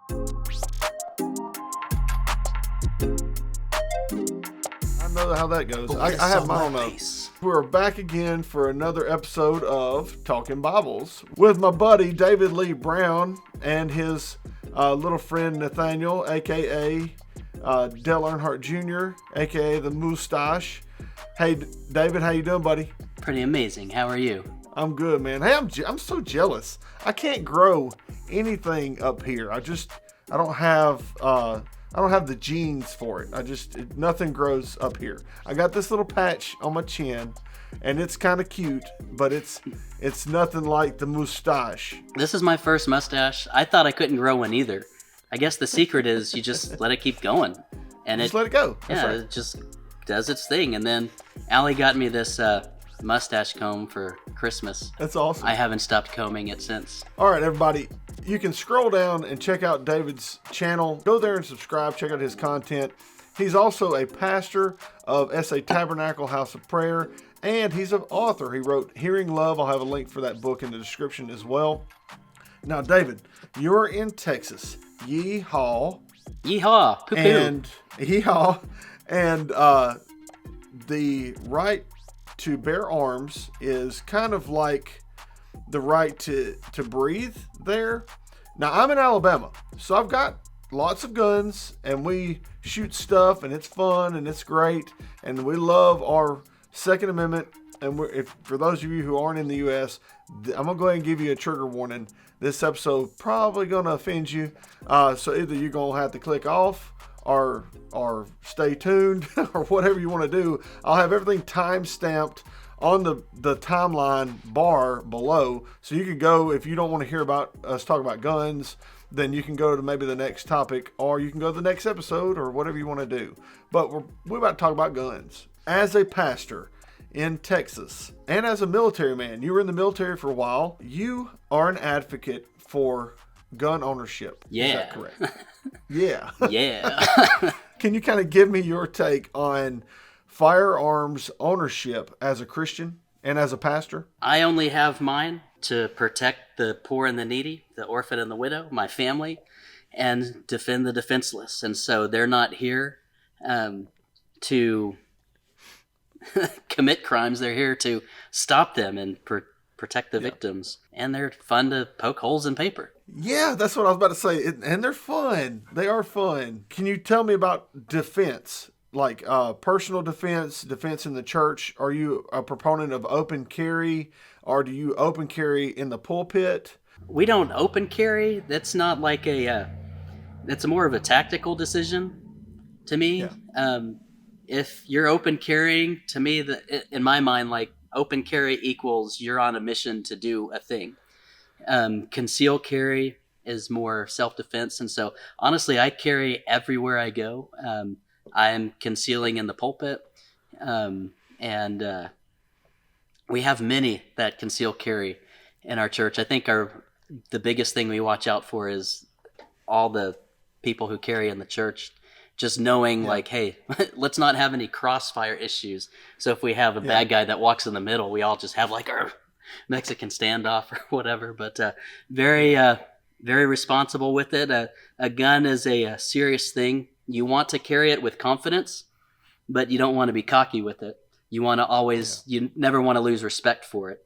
I know how that goes. I have my own. We're back again for another episode of Talking Bibles with my buddy David Lee Brown and his little friend Nathaniel, aka Dale Earnhardt Jr., aka the Moustache. Hey, David, how you doing, buddy? Pretty amazing. How are you? I'm good, man. Hey, I'm so jealous. I can't grow anything up here. I don't have the genes for it. Nothing grows up here. I got this little patch on my chin, and it's kind of cute, but it's nothing like the mustache. This is my first mustache. I thought I couldn't grow one either. I guess the secret is you just let it keep going, and just let it go. Yeah, right. It just does its thing. And then Allie got me this mustache comb for Christmas. That's awesome. I haven't stopped combing it since. All right, everybody. You can scroll down and check out David's channel. Go there and subscribe. Check out his content. He's also a pastor of SA Tabernacle House of Prayer, and he's an author. He wrote Hearing Love. I'll have a link for that book in the description as well. Now, David, you're in Texas. Yeehaw. Yeehaw. Poo-poo. And yeehaw. And the right to bear arms is kind of like the right to breathe there. Now, I'm in Alabama, so I've got lots of guns, and we shoot stuff, and it's fun, and it's great, and we love our Second Amendment. And for those of you who aren't in the U.S., I'm going to go ahead and give you a trigger warning. This episode probably going to offend you, so either you're going to have to click off or stay tuned or whatever you want to do. I'll have everything time-stamped on the timeline bar below, so you can go, if you don't want to hear about us talk about guns, then you can go to maybe the next topic, or you can go to the next episode, or whatever you want to do. But we're about to talk about guns. As a pastor in Texas, and as a military man, you were in the military for a while, you are an advocate for gun ownership. Yeah. Is that correct? Yeah. Yeah. Can you kind of give me your take on firearms ownership as a Christian and as a pastor? I only have mine to protect the poor and the needy, the orphan and the widow, my family, and defend the defenseless. And so they're not here to commit crimes. They're here to stop them and protect the victims. And they're fun to poke holes in paper. Yeah, that's what I was about to say. And they're fun. They are fun. Can you tell me about defense? Like personal defense in the church? Are you a proponent of open carry, or do you open carry in the pulpit? We don't open carry. That's not like that's more of a tactical decision to me. Yeah. If you're open carrying, to me, in my mind, like open carry equals you're on a mission to do a thing. Conceal carry is more self-defense, and so honestly, I carry everywhere I go. I'm concealing in the pulpit, and we have many that conceal carry in our church. I think the biggest thing we watch out for is all the people who carry in the church, just knowing like, hey, let's not have any crossfire issues. So if we have a bad guy that walks in the middle, we all just have like our Mexican standoff or whatever. But very responsible with it. A gun is a serious thing. You want to carry it with confidence, but you don't want to be cocky with it. You want to always, you never want to lose respect for it.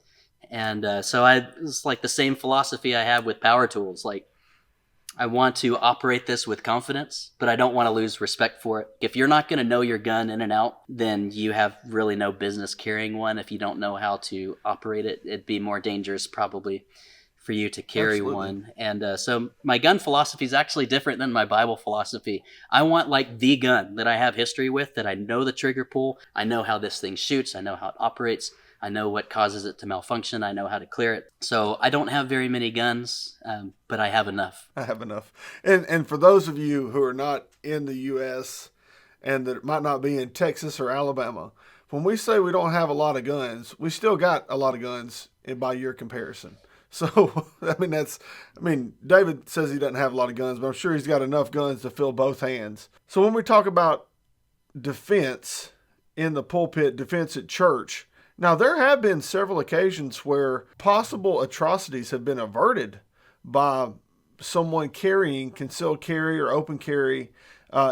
And so it's like the same philosophy I have with power tools. Like, I want to operate this with confidence, but I don't want to lose respect for it. If you're not going to know your gun in and out, then you have really no business carrying one. If you don't know how to operate it, it'd be more dangerous probably for you to carry one. And so my gun philosophy is actually different than my Bible philosophy. I want like the gun that I have history with, that I know the trigger pull. I know how this thing shoots. I know how it operates. I know what causes it to malfunction. I know how to clear it. So I don't have very many guns, but I have enough. I have enough. And for those of you who are not in the U.S. and that might not be in Texas or Alabama, when we say we don't have a lot of guns, we still got a lot of guns by your comparison. So, David says he doesn't have a lot of guns, but I'm sure he's got enough guns to fill both hands. So when we talk about defense in the pulpit, defense at church, now there have been several occasions where possible atrocities have been averted by someone carrying concealed carry or open carry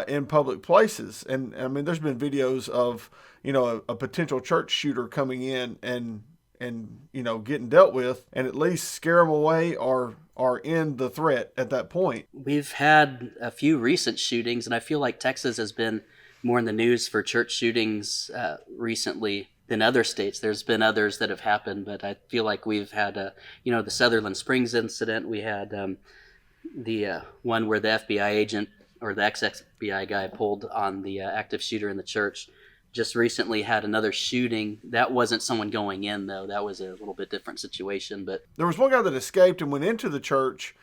in public places. And I mean, there's been videos of, a potential church shooter coming in and getting dealt with, and at least scare them away or end the threat at that point. We've had a few recent shootings, and I feel like Texas has been more in the news for church shootings recently than other states. There's been others that have happened, but I feel like we've had, the Sutherland Springs incident. We had the one where the FBI agent or the ex-FBI guy pulled on the active shooter in the church. Just recently had another shooting. That wasn't someone going in, though. That was a little bit different situation. But there was one guy that escaped and went into the church,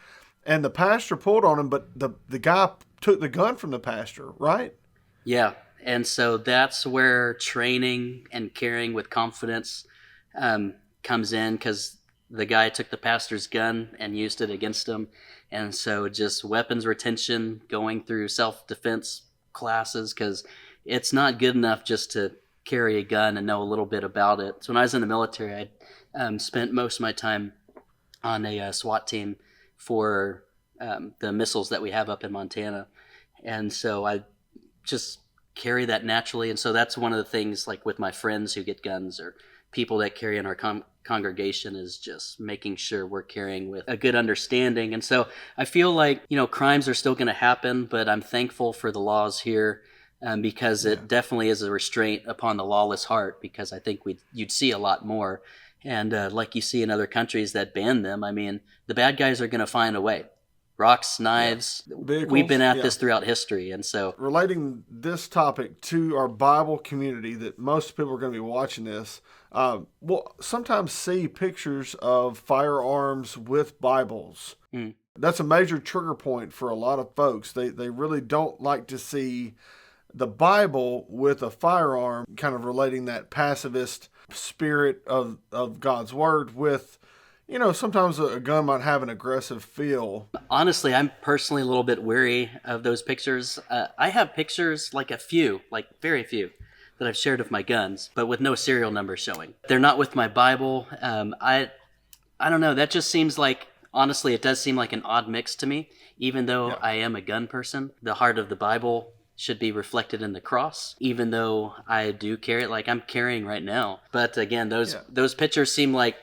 and the pastor pulled on him, but the guy took the gun from the pastor, right? Yeah, and so that's where training and carrying with confidence comes in, because the guy took the pastor's gun and used it against him. And so just weapons retention, going through self-defense classes, because it's not good enough just to carry a gun and know a little bit about it. So when I was in the military, I spent most of my time on a SWAT team for the missiles that we have up in Montana. And so I just carry that naturally. And so that's one of the things, like with my friends who get guns or people that carry in our congregation, is just making sure we're carrying with a good understanding. And so I feel like, crimes are still going to happen, but I'm thankful for the laws here. Because it definitely is a restraint upon the lawless heart, because I think you'd see a lot more. And like you see in other countries that ban them, I mean, the bad guys are going to find a way. Rocks, knives, Vehicles, we've been at this throughout history. And so relating this topic to our Bible community, that most people are going to be watching this, we'll sometimes see pictures of firearms with Bibles. That's a major trigger point for a lot of folks. They really don't like to see the Bible with a firearm, kind of relating that pacifist spirit of God's word with, sometimes a gun might have an aggressive feel. Honestly, I'm personally a little bit weary of those pictures. I have pictures, like very few, that I've shared of my guns, but with no serial number showing. They're not with my Bible. I don't know. That just seems like, honestly, it does seem like an odd mix to me, even though I am a gun person. The heart of the Bible should be reflected in the cross, even though I do carry it, like I'm carrying right now. But again, those pictures seem like,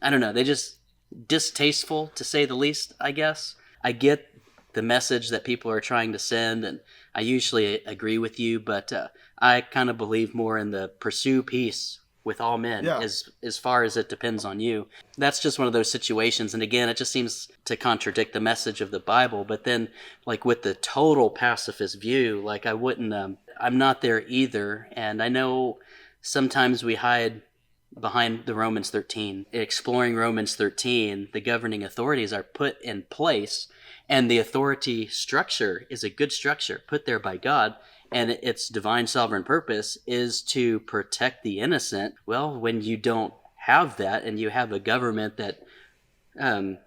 I don't know, they just distasteful, to say the least, I guess. I get the message that people are trying to send, and I usually agree with you, but I kind of believe more in the pursue peace with all men, as far as it depends on you. That's just one of those situations. And again, it just seems to contradict the message of the Bible. But then, like with the total pacifist view, like I wouldn't, I'm not there either. And I know sometimes we hide behind the Romans 13. Exploring Romans 13, the governing authorities are put in place, and the authority structure is a good structure put there by God. And its divine sovereign purpose is to protect the innocent. Well, when you don't have that, and you have a government that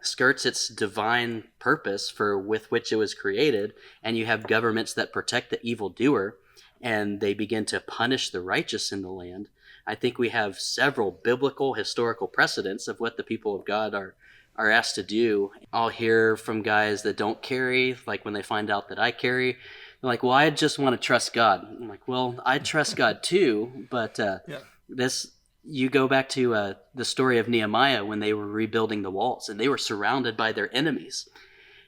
skirts its divine purpose with which it was created, and you have governments that protect the evildoer, and they begin to punish the righteous in the land, I think we have several biblical historical precedents of what the people of God are asked to do. I'll hear from guys that don't carry, like when they find out that I carry, they're like, well, I just want to trust God. I'm like, well, I trust God too, but you go back to the story of Nehemiah when they were rebuilding the walls and they were surrounded by their enemies.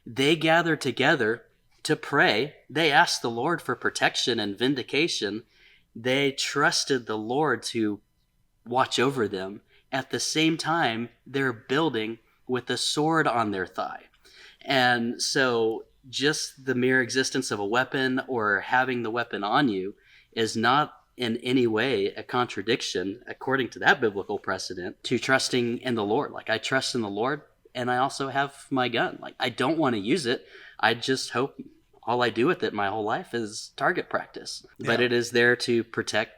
They gathered together to pray. They asked the Lord for protection and vindication. They trusted the Lord to watch over them. At the same time, they're building with a sword on their thigh. And so just the mere existence of a weapon or having the weapon on you is not in any way a contradiction, according to that biblical precedent, to trusting in the Lord. Like, I trust in the Lord, and I also have my gun. Like, I don't want to use it. I just hope all I do with it my whole life is target practice. But it is there to protect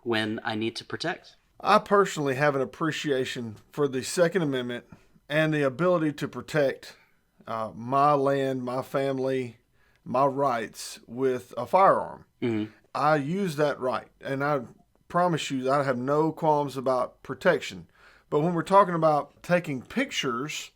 when I need to protect. I personally have an appreciation for the Second Amendment and the ability to protect my land, my family, my rights with a firearm. Mm-hmm. I use that right, and I promise you I have no qualms about protection. But when we're talking about taking pictures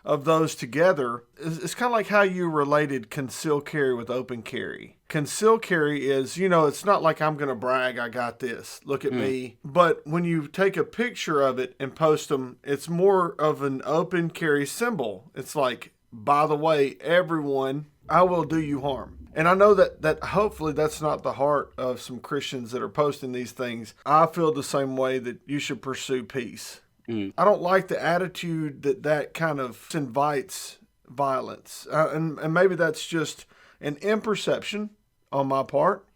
of those together, it's kind of like how you related concealed carry with open carry. Concealed carry is, it's not like I'm going to brag, I got this, look at me. But when you take a picture of it and post them, it's more of an open carry symbol. It's like, by the way, everyone, I will do you harm. And I know that hopefully that's not the heart of some Christians that are posting these things. I feel the same way, that you should pursue peace. I don't like the attitude that kind of invites violence. And maybe that's just an imperception on my part,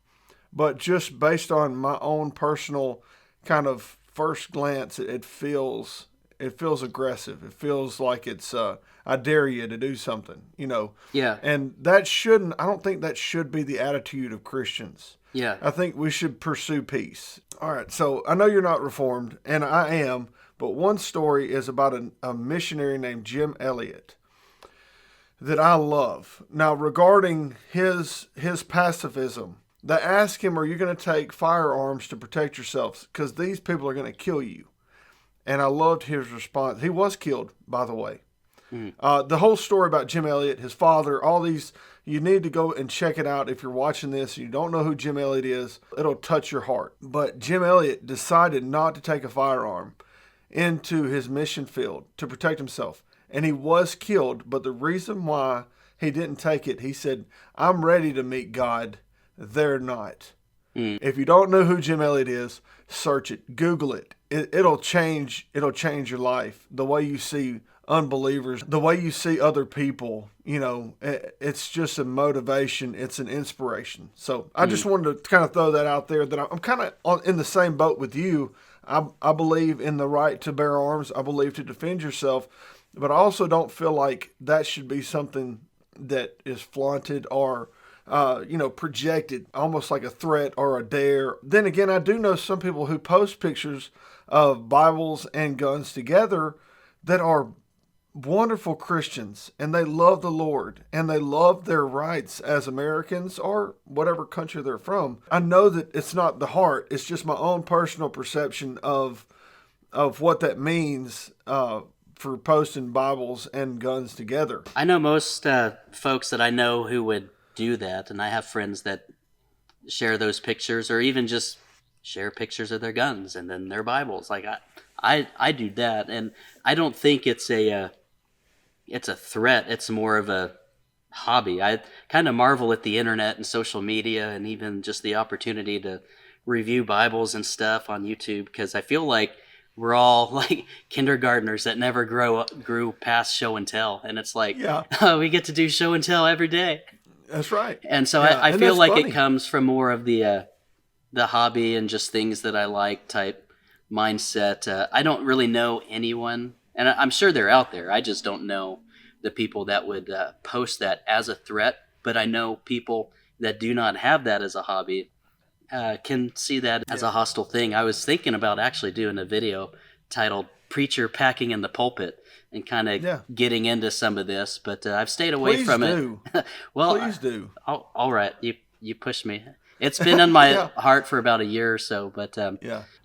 but just based on my own personal kind of first glance, it feels aggressive. It feels like it's I dare you to do something, Yeah. And I don't think that should be the attitude of Christians. Yeah. I think we should pursue peace. All right, so I know you're not Reformed, and I am, but one story is about a missionary named Jim Elliot that I love. Now, regarding his pacifism, they ask him, are you going to take firearms to protect yourselves? Because these people are going to kill you. And I loved his response. He was killed, by the way. The whole story about Jim Elliot, his father, all these, you need to go and check it out. If you're watching this and you don't know who Jim Elliot is, it'll touch your heart. But Jim Elliot decided not to take a firearm into his mission field to protect himself. And he was killed, but the reason why he didn't take it, he said, I'm ready to meet God. They're not. If you don't know who Jim Elliot is, search it, Google it. It'll change your life. The way you see unbelievers, the way you see other people, it's just a motivation. It's an inspiration. So I just wanted to kind of throw that out there, that I'm kind of in the same boat with you. I believe in the right to bear arms. I believe to defend yourself, but I also don't feel like that should be something that is flaunted or projected almost like a threat or a dare. Then again, I do know some people who post pictures of Bibles and guns together that are wonderful Christians, and they love the Lord and they love their rights as Americans or whatever country they're from. I know that it's not the heart. It's just my own personal perception of what that means for posting Bibles and guns together. I know most folks that I know who would do that, and I have friends that share those pictures, or even just share pictures of their guns and then their Bibles. Like I do that, and I don't think it's a threat. It's more of a hobby. I kind of marvel at the internet and social media, and even just the opportunity to review Bibles and stuff on YouTube, because I feel like we're all like kindergartners that never grew past show and tell, and it's like, we get to do show and tell every day. That's right. And so I feel like funny. It comes from more of the hobby and just things that I like type mindset. I don't really know anyone, and I'm sure they're out there. I just don't know the people that would post that as a threat. But I know people that do not have that as a hobby can see that as a hostile thing. I was thinking about actually doing a video titled "Preacher Packing in the Pulpit" and kind of getting into some of this, but I've stayed away from it. Well, please do. All right, you pushed me. It's been on my heart for about a year or so, but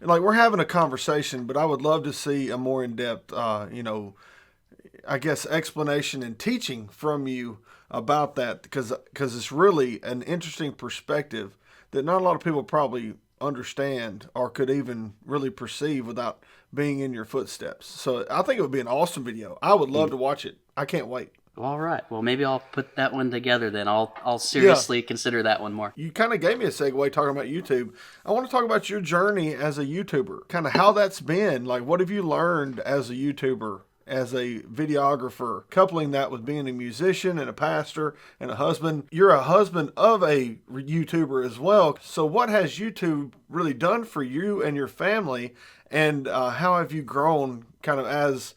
like we're having a conversation, but I would love to see a more in-depth, I guess, explanation and teaching from you about that, because it's really an interesting perspective that not a lot of people probably understand or could even really perceive without being in your footsteps. So I think it would be an awesome video. I would love to watch it. I can't wait. All right. Well, maybe I'll put that one together then. I'll seriously consider that one more. You kind of gave me a segue talking about YouTube. I want to talk about your journey as a YouTuber, kind of how that's been. Like, what have you learned as a YouTuber, as a videographer, coupling that with being a musician and a pastor and a husband? You're a husband of a YouTuber as well. So what has YouTube really done for you and your family? And how have you grown kind of as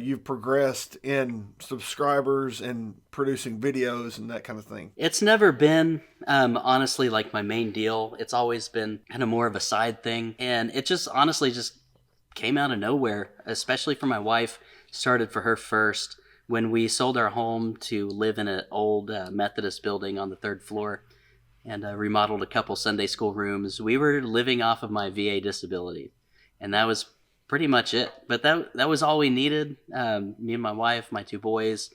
you've progressed in subscribers and producing videos and that kind of thing? It's never been, honestly, like my main deal. It's always been kind of more of a side thing. And it just honestly just came out of nowhere, especially for my wife. Started for her first when we sold our home to live in an old Methodist building on the 3rd floor and remodeled a couple Sunday school rooms. We were living off of my VA disability. And that was pretty much it. But that was all we needed. Me and my wife, my 2 boys,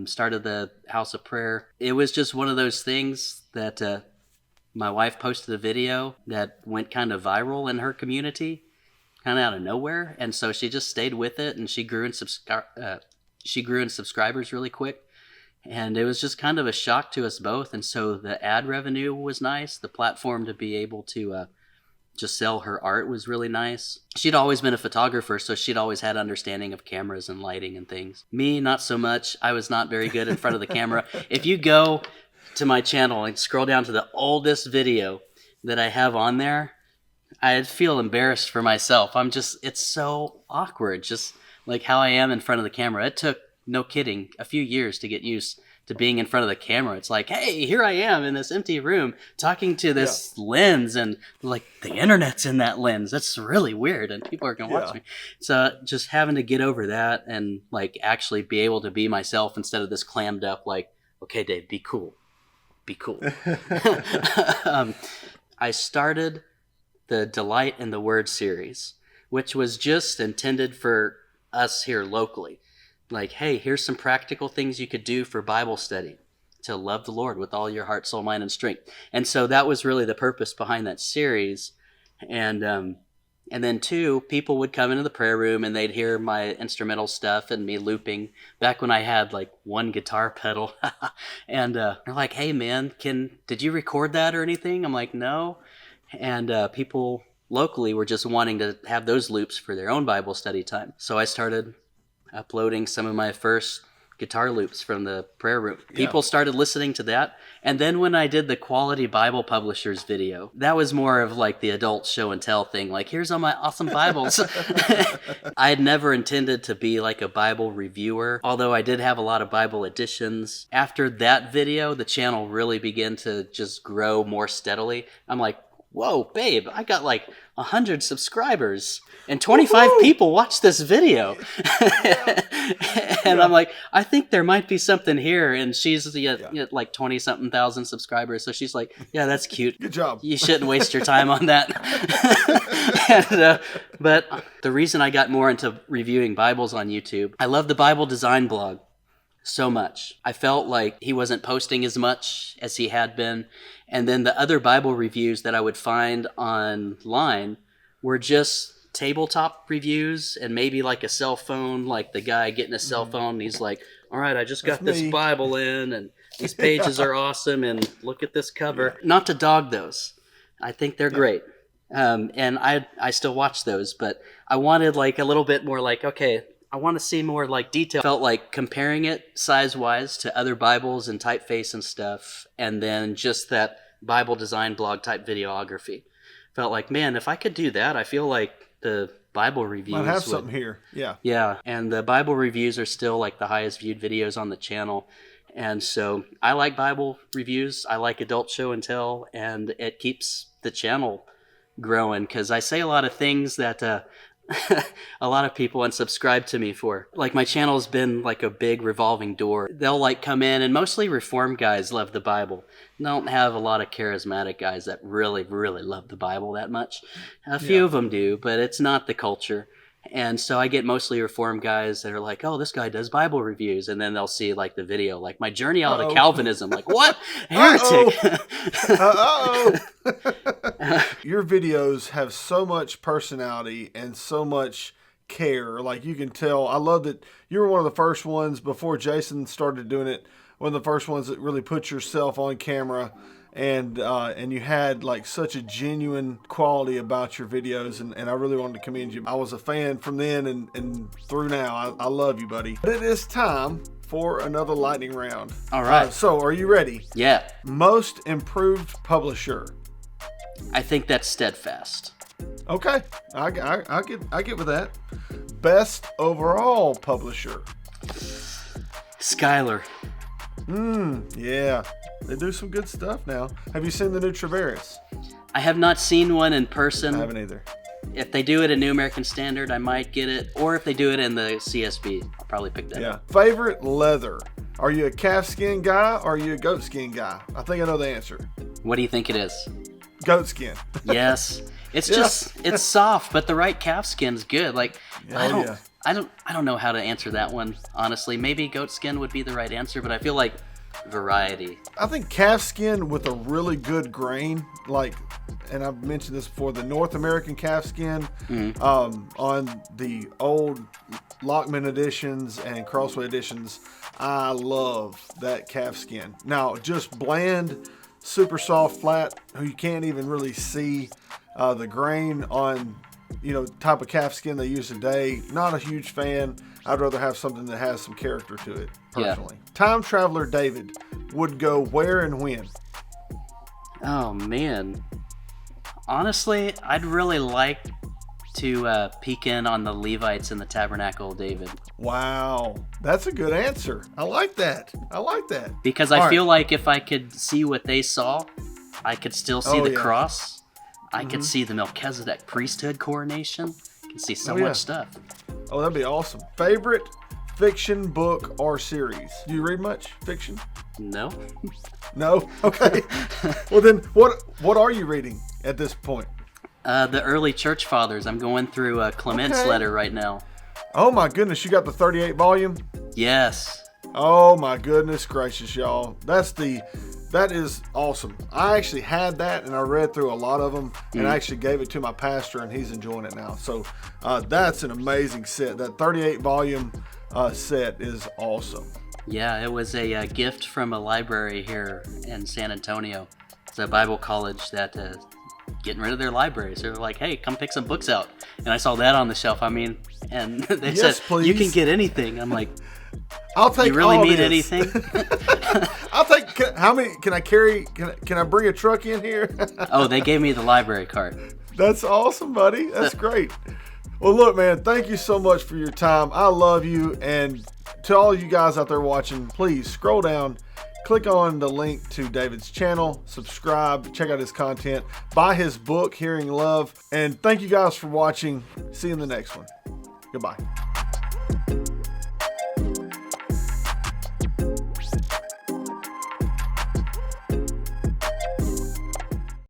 started the house of prayer. It was just one of those things that my wife posted a video that went kind of viral in her community, kind of out of nowhere, and so she just stayed with it, and she grew in subscribers really quick. And it was just kind of a shock to us both. And so the ad revenue was nice. The platform to be able to just sell her art was really nice. She'd always been a photographer, so she'd always had understanding of cameras and lighting and things. Me, not so much. I was not very good in front of the camera. If you go to my channel and scroll down to the oldest video that I have on there, I'd feel embarrassed for myself. It's so awkward, just like how I am in front of the camera. It took, no kidding, a few years to get used to being in front of the camera. It's like, hey, here I am in this empty room talking to this lens, and like the internet's in that lens. That's really weird, and people are going to watch me. So just having to get over that and like actually be able to be myself instead of this clammed up, like, okay, Dave, be cool. Be cool. I started the Delight in the Word series, which was just intended for us here locally. Like, hey, here's some practical things you could do for Bible study to love the Lord with all your heart, soul, mind, and strength. And so that was really the purpose behind that series. And then 2, people would come into the prayer room and they'd hear my instrumental stuff and me looping back when I had like 1 guitar pedal. And they're like, hey, man, did you record that or anything? I'm like, no. And people locally were just wanting to have those loops for their own Bible study time. So I started uploading some of my first guitar loops from the prayer room. People started listening to that. And then when I did the Quality Bible Publishers video, that was more of like the adult show and tell thing. Like, here's all my awesome Bibles. I had never intended to be like a Bible reviewer, although I did have a lot of Bible editions. After that video, the channel really began to just grow more steadily. I'm like, whoa, babe, I got like 100 subscribers and 25 people watched this video. And I'm like, I think there might be something here. And she's like 20 something thousand subscribers. So she's like, yeah, that's cute. Good job. You shouldn't waste your time on that. But the reason I got more into reviewing Bibles on YouTube, I love the Bible design blog so much. I felt like he wasn't posting as much as he had been. And then the other Bible reviews that I would find online were just tabletop reviews and maybe like a cell phone, like the guy getting a cell phone. And he's like, all right, I just got this Bible in and these pages are awesome and look at this cover. Not to dog those. I think they're great. And I still watch those, but I wanted like a little bit more like, okay, I want to see more like detail. Felt like comparing it size-wise to other Bibles and typeface and stuff, and then just that Bible design blog type videography. Felt like, man, if I could do that, I feel like the Bible reviews might have something here. Yeah, and the Bible reviews are still like the highest viewed videos on the channel. And so I like Bible reviews. I like adult show and tell, and it keeps the channel growing because I say a lot of things that a lot of people unsubscribe to me for. Like, my channel's been like a big revolving door. They'll like come in, and mostly Reformed guys love the Bible. Don't have a lot of charismatic guys that really, really love the Bible that much. A few of them do, but it's not the culture. And so I get mostly Reformed guys that are like, oh, this guy does Bible reviews. And then they'll see like the video, like my journey out of Calvinism. Like, what? Heretic. Your videos have so much personality and so much care. Like, you can tell. I love that you were one of the first ones before Jason started doing it. One of the first ones that really put yourself on camera. And you had like such a genuine quality about your videos, and I really wanted to commend you. I was a fan from then and through now. I love you, buddy. But it is time for another lightning round. All right. So are you ready? Yeah. Most improved publisher. I think that's Steadfast. Okay, I get with that. Best overall publisher. Skylar. Yeah. They do some good stuff now. Have you seen the new Traveris? I have not seen one in person. I haven't either. If they do it in New American Standard, I might get it. Or if they do it in the CSB, I'll probably pick that up. Favorite leather? Are you a calfskin guy or are you a goatskin guy? I think I know the answer. What do you think it is? Goatskin. Yes. It's just it's soft, but the right calf skin's good. Like I don't know how to answer that one, honestly. Maybe goat skin would be the right answer, but I feel like variety. I think calf skin with a really good grain, like, and I've mentioned this before, the North American calf skin, on the old Lockman editions and Crossway editions, I love that calf skin. Now, just bland, super soft, flat, you can't even really see the grain on, type of calf skin they use today. Not a huge fan. I'd rather have something that has some character to it, personally. Yeah. Time Traveler David would go where and when? Oh, man. Honestly, I'd really like to peek in on the Levites in the Tabernacle of David. Wow. That's a good answer. I like that. Because I feel like if I could see what they saw, I could still see the cross. I could see the Melchizedek priesthood coronation. I can see so much stuff. Oh, that'd be awesome. Favorite fiction book or series? Do you read much fiction? No. No? Okay. Well, then what are you reading at this point? The early church fathers. I'm going through Clement's letter right now. Oh my goodness, you got the 38 volume? Yes. Oh my goodness gracious, y'all. That is awesome. I actually had that, and I read through a lot of them, and I actually gave it to my pastor, and he's enjoying it now. So that's an amazing set. That 38 volume set is awesome. Yeah, it was a gift from a library here in San Antonio. It's a Bible college that getting rid of their libraries. They're like, hey, come pick some books out. And I saw that on the shelf. And they said, please. You can get anything. I'm like, I'll take. You really all need this. Anything? I'll take. How many can I carry? Can I bring a truck in here? Oh, they gave me the library card. That's awesome, buddy. That's great. Well, look, man, thank you so much for your time. I love you, and to all you guys out there watching, please scroll down, click on the link to David's channel, subscribe, check out his content, buy his book, Hearing Love, and thank you guys for watching. See you in the next one. Goodbye.